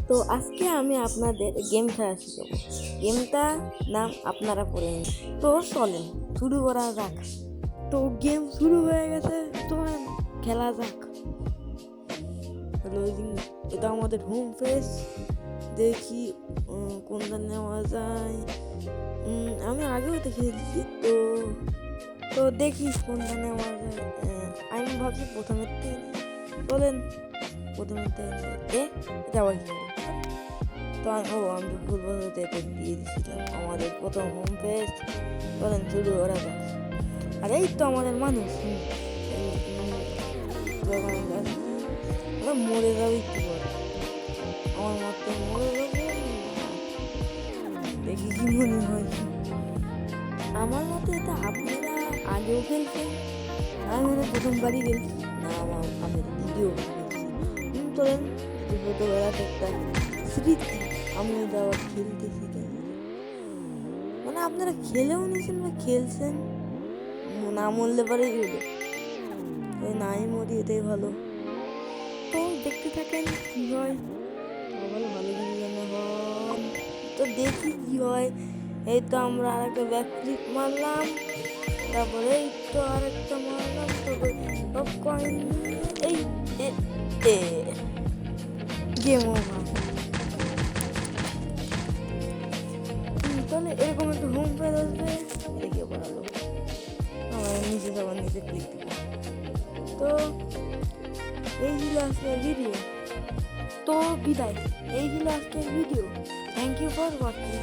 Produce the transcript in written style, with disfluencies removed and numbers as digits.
তো আজকে আমি আপনাদের গেম খেলা শিখাবো। গেমটা নাম আপনারা পড়ে নিন। তো চলেন শুরু করা যাক। তো গেম শুরু হয়ে গেছে, তো খেলা যাক। লোডিং, এটা আমাদের হোম পেজ। দেখি কোনটা নেওয়া যায়। আমি আগেও দেখেছি, তো তো দেখি কোনটা নেওয়া যায়। আমি ভাবছি প্রথমের থেকে বলেন, প্রথমের থেকে এটা আবার কি হলো? তো আমি ভুল বলতে দিয়ে দিয়েছিলাম আমাদের প্রথম হোম পেজ। বলেন শুরু করা যাক। আর এই তো আমাদের মানুষ মরে যাবে কি বলে, আমার মতো মরে যাবে। দেখি কি মনে হয়। আমার মতে এটা আপনারা আগেও খেলছেন, আমি মনে প্রথমবারই খেলছি না, আমি দ্বিতীয় খেলছি। তোলেন ছোটোবেলাতে একটা স্মৃতি, আমি এটা আবার খেলতেছি। মানে আপনারা খেলেও নিয়েছেন বা খেলছেন, না মরলে পরেই হলো, নাই মরি এটাই ভালো। তো দেখতে থাকেন কি হয়, ভালো ভালো কিছু যেন হয়। তো দেখি কি হয়। এই তো আমরা আরেকটা ব্যাক ফ্লিপ মারলাম, তারপরে এই তো আরেকটা মারলাম, তবে সব কয়েন এই গেম ওভার। তাহলে এরকম একটা হোম পেজ আসবে, দেখে পড়ালো আমার নিচে সবার নিচে ক্লিক দিব। তো এই ছিল আজকের ভিডিও। তো বিদায়, এই ছিল আজকের video. Thank you for watching.